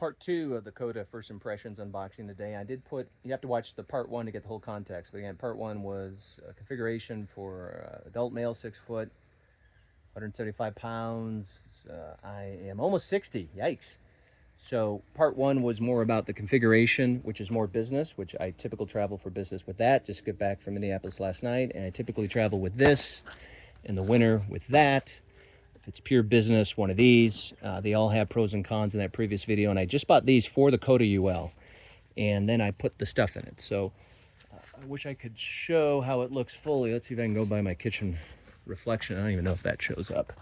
part 2 of the Kota First Impressions unboxing today. I did put, you have to watch the part 1 to get the whole context. But again, part 1 was a configuration for adult male, 6 foot, 175 pounds. I am almost 60, yikes. So part 1 was more about the configuration, which is more business, which I typically travel for business with that. Just got back from Minneapolis last night, and I typically travel with this in the winter with that. If it's pure business, one of these. They all have pros and cons in that previous video, and I just bought these for the Kota UL, and then I put the stuff in it. So I wish I could show how it looks fully. Let's see if I can go by my kitchen reflection. I don't even know if that shows up,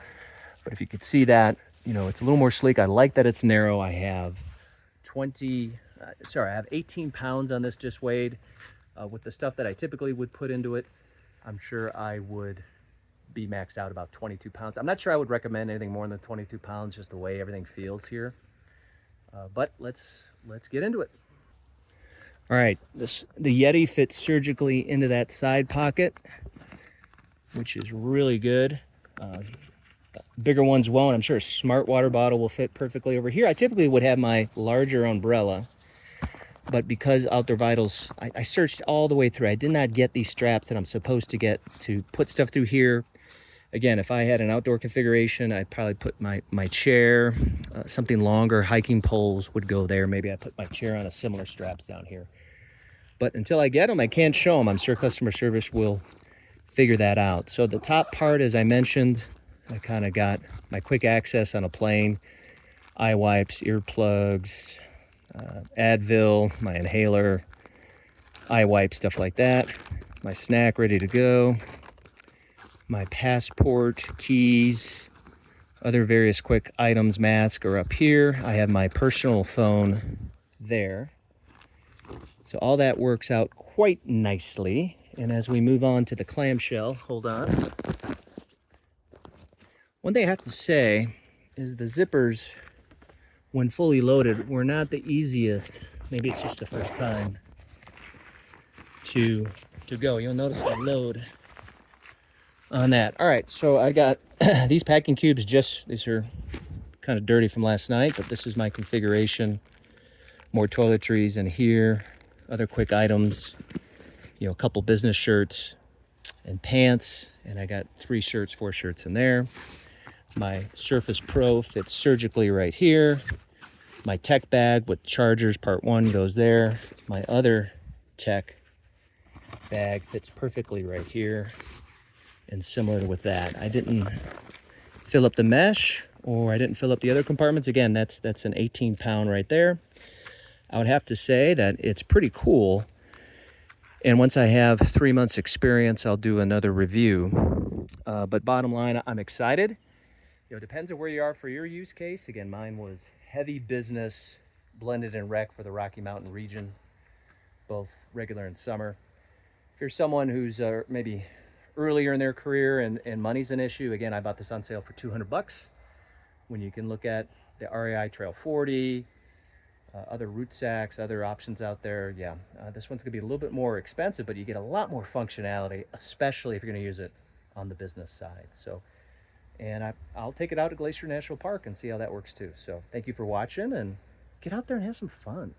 but if you could see that, you know, it's a little more sleek. I like that it's narrow. I have 18 pounds on this just weighed. With the stuff that I typically would put into it, I'm sure I would be maxed out about 22 pounds. I'm not sure I would recommend anything more than 22 pounds, just the way everything feels here. But let's get into it. All right, the Yeti fits surgically into that side pocket, which is really good. Bigger ones won't. I'm sure a smart water bottle will fit perfectly over here. I typically would have my larger umbrella, but because Outdoor Vitals, I searched all the way through. I did not get these straps that I'm supposed to get to put stuff through here. Again, if I had an outdoor configuration, I'd probably put my chair, something longer, hiking poles would go there. Maybe I put my chair on a similar straps down here. But until I get them, I can't show them. I'm sure customer service will figure that out. So the top part, as I mentioned, I kind of got my quick access on a plane, eye wipes, earplugs, Advil, my inhaler, eye wipe, stuff like that. My snack ready to go. My passport, keys, other various quick items, mask are up here. I have my personal phone there. So all that works out quite nicely. And as we move on to the clamshell, hold on. One thing I have to say is the zippers, when fully loaded, were not the easiest. Maybe it's just the first time to go. You'll notice the load on that. All right, so I got these packing cubes. These are kind of dirty from last night, but this is my configuration. More toiletries in here, other quick items, you know, a couple business shirts and pants, and I got 4 shirts in there. My Surface Pro fits surgically right here. My tech bag with chargers, part 1, goes there. My other tech bag fits perfectly right here. And similar with that, I didn't fill up the mesh, or I didn't fill up the other compartments. Again, that's an 18 pound right there. I would have to say that it's pretty cool. And once I have 3 months experience, I'll do another review. But bottom line, I'm excited. You know, it depends on where you are for your use case. Again, mine was heavy business, blended and rec for the Rocky Mountain region, both regular and summer. If you're someone who's maybe earlier in their career and money's an issue, again, I bought this on sale for $200. When you can look at the REI Trail 40, other root sacks, other options out there, yeah, this one's gonna be a little bit more expensive, but you get a lot more functionality, especially if you're gonna use it on the business side. So, and I'll take it out to Glacier National Park and see how that works too. So thank you for watching, and get out there and have some fun.